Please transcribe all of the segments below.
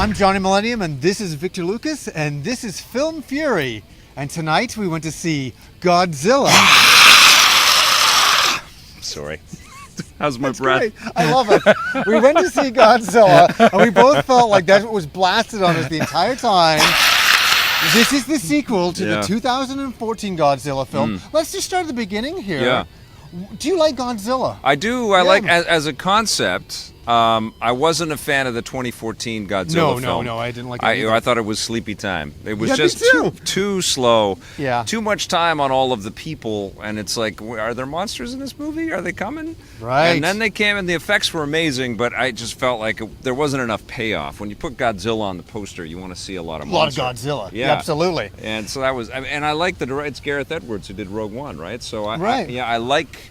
I'm Johnny Millennium, and this is Victor Lucas, and this is Film Fury. And tonight we went to see Godzilla. Sorry. How's my That's breath? great. I love it. We went to see Godzilla, and we both felt like that was blasted on us the entire time. This is the sequel to the 2014 Godzilla film. Let's just start at the beginning here. Yeah. Do you like Godzilla? I do. I like as a concept. I wasn't a fan of the 2014 Godzilla film. No, I didn't like it either. I thought it was sleepy time. It was Yeah, just me too. too slow. Yeah. Too much time on all of the people, and it's like, are there monsters in this movie? Are they coming? Right. And then they came, and the effects were amazing, but I just felt like there wasn't enough payoff. When you put Godzilla on the poster, you want to see a lot of monsters. A lot of Godzilla. Yeah, Absolutely. And so that was, and I like it's Gareth Edwards who did Rogue One, right? So Right. I like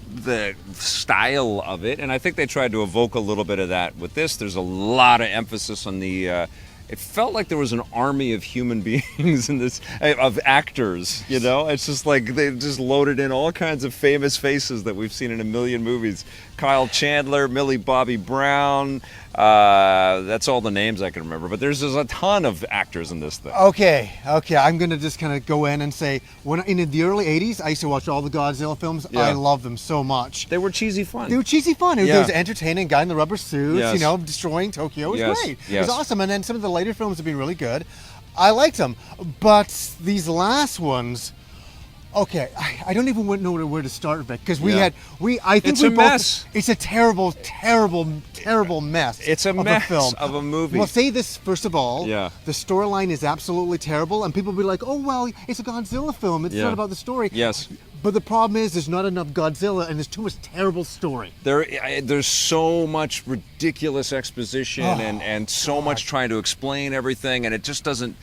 the style of it, and I think they tried to evoke a little bit of that with this. There's a lot of emphasis on the it felt like there was an army of human beings in this, of actors, you know? It's just like they just loaded in all kinds of famous faces that we've seen in a million movies. Kyle Chandler, Millie Bobby Brown, that's all the names I can remember, but there's a ton of actors in this thing. Okay, I'm going to just kind of go in and say, when in the early 80s, I used to watch all the Godzilla films. Yeah. I love them so much. They were cheesy fun. They were cheesy fun. There was an entertaining guy in the rubber suits, Yes. you know, destroying Tokyo. It was great. Yes. It was awesome. And then some of the later films have been really good. I liked them. But these last ones, okay, I don't even know where to start with it, because I think it's we a both, mess. It's a terrible mess. It's a of mess a film. of a movie. Well, say this first of all. Yeah. The storyline is absolutely terrible, and people will be like, "Oh well, it's a Godzilla film. It's not about the story." Yes. But the problem is, there's not enough Godzilla, and there's too much terrible story. There's so much ridiculous exposition and so much trying to explain everything, and it just doesn't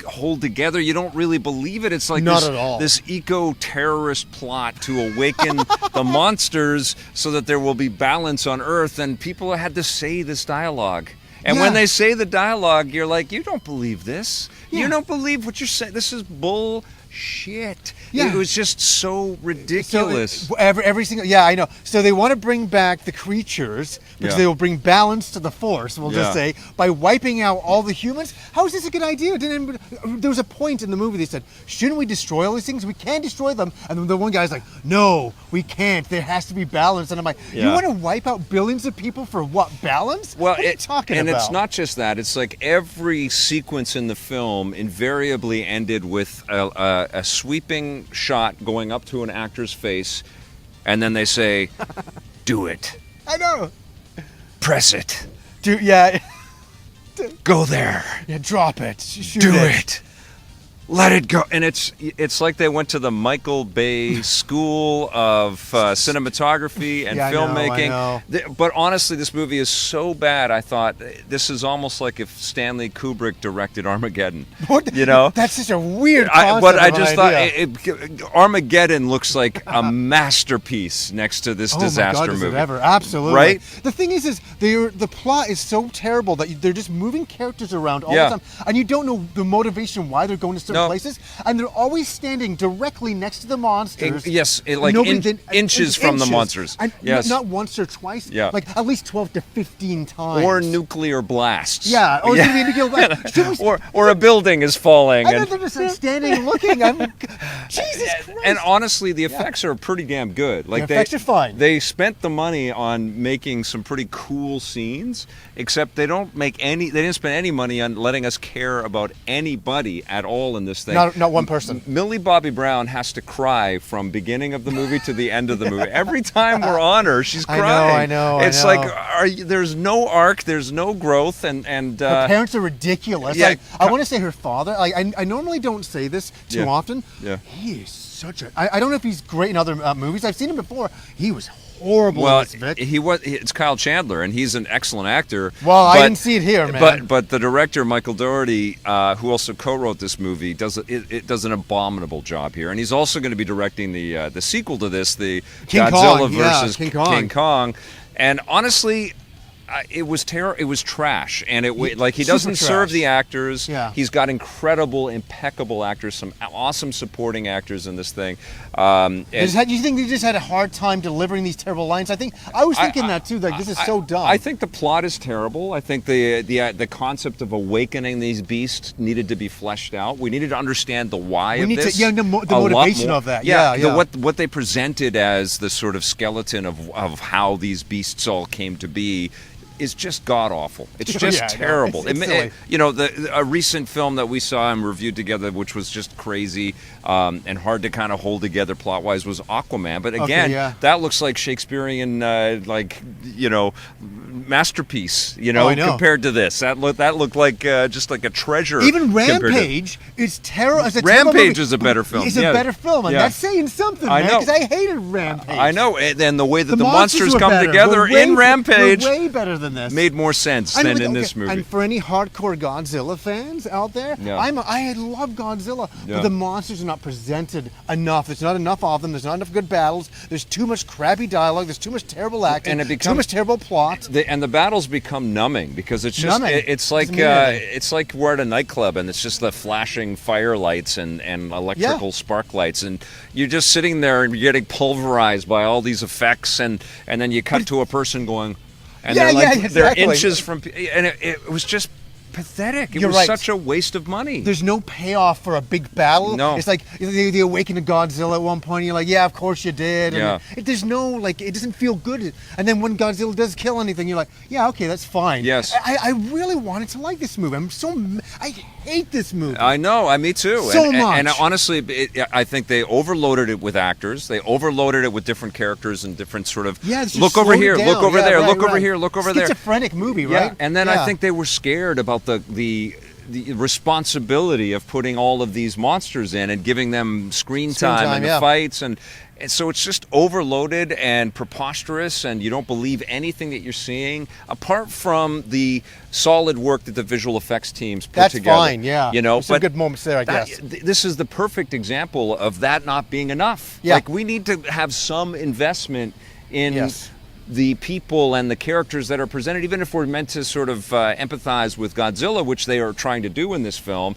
hold together. You don't really believe it. It's like Not at all. this eco-terrorist plot to awaken the monsters so that there will be balance on Earth, and people had to say this dialogue. And when they say the dialogue, you're like, you don't believe this. Yeah. You don't believe what you're saying. This is bullshit. Yeah. It was just so ridiculous. So every single, I know. So they want to bring back the creatures because they will bring balance to the force. We'll just say by wiping out all the humans. How is this a good idea? There was a point in the movie they said, shouldn't we destroy all these things? We can't destroy them. And then the one guy's like, no, we can't. There has to be balance. And I'm like, you want to wipe out billions of people for what, balance? Well, what are you talking and about? it's not just that. It's like every sequence in the film invariably ended with a sweeping shot going up to an actor's face, and then they say, do it. I know. Press it. Go there. Yeah, drop it. Shoot Do it. Let it go. And it's like they went to the Michael Bay School of cinematography and filmmaking. I know. But honestly, this movie is so bad, I thought, this is almost like if Stanley Kubrick directed Armageddon. What? You know? That's such a weird concept. But I just thought Armageddon looks like a masterpiece next to this disaster my God, does movie. It ever. Absolutely. Right? The thing is the plot is so terrible that they're just moving characters around all the time, and you don't know the motivation why they're going to certain places, and they're always standing directly next to the monsters. Inches from the monsters. And not once or twice. Yeah. Like at least 12 to 15 times. Or nuclear blasts. Yeah. Or nuclear blasts. Or a building is falling. And then they're just like, standing and looking. Jesus Christ. And honestly, the effects are pretty damn good. Like the effects are fine. They spent the money on making some pretty cool scenes, except they didn't spend any money on letting us care about anybody at all in this thing. Not one person. Millie Bobby Brown has to cry from beginning of the movie to the end of the movie. Every time we're on her, she's crying. I know. It's like there's no arc, there's no growth, and her parents are ridiculous. Yeah, I want to say her father. I normally don't say this too often. Yeah. He is such a. I don't know if he's great in other movies. I've seen him before. He was horrible. Well, in this, Vic. it's Kyle Chandler, and he's an excellent actor. Well, I didn't see it here, man. But the director Michael Dougherty, who also co-wrote this movie, does an abominable job here, and he's also going to be directing the sequel to this, the King Godzilla Kong, versus King King Kong. And honestly, it was terrible. It was trash, and like he Super doesn't serve trash. the actors. Yeah. He's got incredible, impeccable actors, some awesome supporting actors in this thing. Do you think they just had a hard time delivering these terrible lines? I was thinking that too. Like, this is so dumb. I think the plot is terrible. I think the concept of awakening these beasts needed to be fleshed out. We needed to understand the why of this. The motivation of that. Yeah. What they presented as the sort of skeleton of how these beasts all came to be is just god awful. It's just terrible. It's silly. A recent film that we saw and reviewed together, which was just crazy and hard to kind of hold together plot wise, was Aquaman. But again, that looks like Shakespearean, masterpiece. Compared to this, that looked like just like a treasure. Even Rampage is terrible. Rampage is a better film. It's a better film, and that's saying something, man. Because I hated Rampage. I know, and the way that the monsters come together in Rampage, way better than this. Made more sense than in this movie. And for any hardcore Godzilla fans out there, I love Godzilla, but the monsters are not presented enough. There's not enough of them. There's not enough good battles. There's too much crappy dialogue. There's too much terrible acting. And too much terrible plot. And the battles become numbing because it's just it's like we're at a nightclub and it's just the flashing fire lights and electrical spark lights, and you're just sitting there and you're getting pulverized by all these effects, and then you cut to a person going. And they're inches from, and it was just pathetic. It was such a waste of money. There's no payoff for a big battle. No. It's like they awaken to Godzilla at one point. You're like, yeah, of course you did. And there's no, it doesn't feel good. And then when Godzilla does kill anything, you're like, yeah, okay, that's fine. Yes. I really wanted to like this movie. I hate this movie. I know, me too. So much. And honestly, I think they overloaded it with actors. They overloaded it with different characters and different sort of, look over here, look over there, look over here, look over there. Schizophrenic movie, right? And then I think they were scared about the responsibility of putting all of these monsters in and giving them screen time and the fights, and so it's just overloaded and preposterous, and you don't believe anything that you're seeing apart from the solid work that the visual effects teams put together. That's fine, yeah. There's some good moments there, I guess. This is the perfect example of that not being enough. Yeah. Like, we need to have some investment in the people and the characters that are presented, even if we're meant to sort of empathize with Godzilla, which they are trying to do in this film.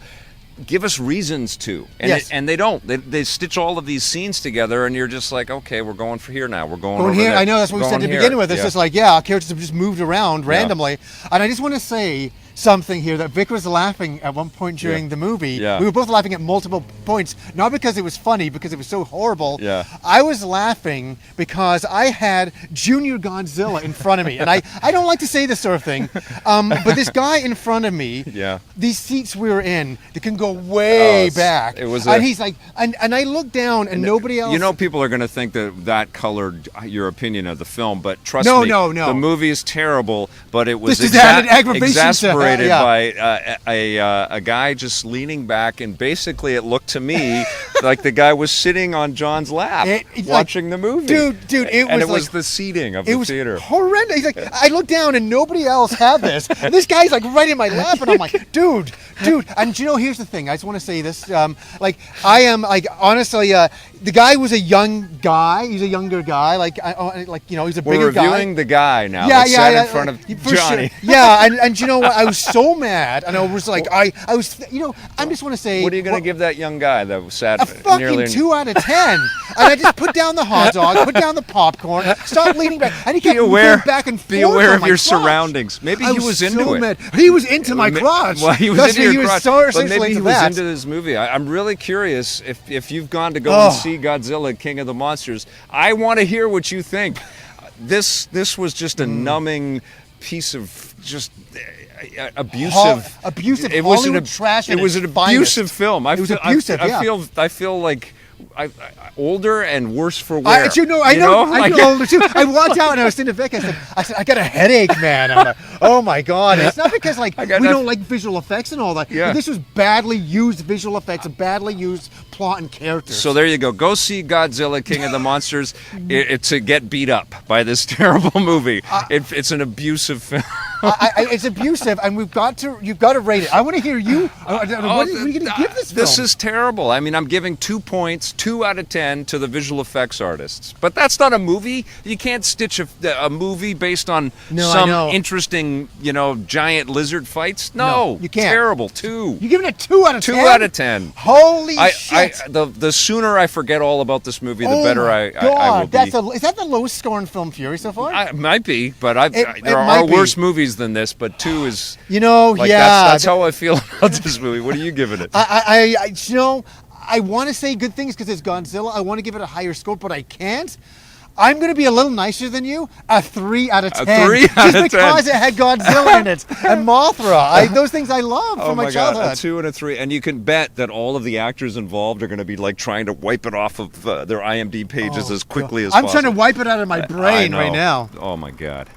Give us reasons to, and they don't. They stitch all of these scenes together, and you're just like, okay, we're going for here now. We're going over here. There. I know that's what we said to begin with. It's just like, characters have just moved around randomly, and I just want to say something here that Vic was laughing at one point during the movie. Yeah. We were both laughing at multiple points, not because it was funny, because it was so horrible. Yeah. I was laughing because I had Junior Godzilla in front of me, and I don't like to say this sort of thing, but this guy in front of me, these seats we were in, they can go way back. It was, and he's like, and I looked down, and nobody else. People are going to think that colored your opinion of the film, but trust me, the movie is terrible, but it was exasperated by a guy just leaning back, and basically it looked to me like the guy was sitting on John's lap watching the movie. Dude, it was the seating of the theater. It was horrendous. He's like, I looked down and nobody else had this, and this guy's like right in my lap, and I'm like, dude. And here's the thing. I just want to say this. I am honestly, the guy was a young guy. He's a younger guy. He's a bigger guy. We're reviewing the guy now. Sat in front of Johnny. Sure. Yeah, and you know what? I was so mad, and I was like, I was, I just want to say. What are you going to give that young guy that sat a fucking 2 out of 10? And I just put down the hot dog, put down the popcorn, stopped leaning back, and he kept moving back and forth. Be aware of your surrounds. Maybe he was into it. Mad. He was into my crotch. Well, he was into your crotch. But maybe he was into this movie. I'm really curious if you've gone to go and see Godzilla, King of the Monsters. I want to hear what you think. This was just a numbing piece of just abusive. It was an trash. It was an abusive film. It was abusive. I feel like older and worse for wear. I know older too. I walked out and I was sitting to Vic. I said, I got a headache, man. I'm like, oh my god! And it's not because we don't like visual effects and all that. Yeah. This was badly used visual effects, and badly used plot and characters. So there you go. Go see Godzilla, King of the Monsters to get beat up by this terrible movie. It's an abusive film. It's abusive, and you've got to rate it. I want to hear you. What are you going to give this film? This is terrible. I mean, I'm giving 2 points, 2 out of 10 to the visual effects artists. But that's not a movie. You can't stitch a movie based on some interesting, giant lizard fights. No, you can't. Terrible. 2. You're giving it 2 out of 10? 2 out of 10. Holy shit! The sooner I forget all about this movie, the better I will be. Is that the lowest score in Film Fury so far? It might be, but there are worse movies than this. But 2 is, that's how I feel about this movie. What are you giving it? I want to say good things because it's Godzilla. I want to give it a higher score, but I can't. I'm going to be a little nicer than you. A 3 out of 10. A 3 out of 10. Just because it had Godzilla in it and Mothra. Those things I love from my childhood. God, a 2 and a 3. And you can bet that all of the actors involved are going to be trying to wipe it off of their IMDb pages as quickly as possible. I'm trying to wipe it out of my brain right now. Oh my God.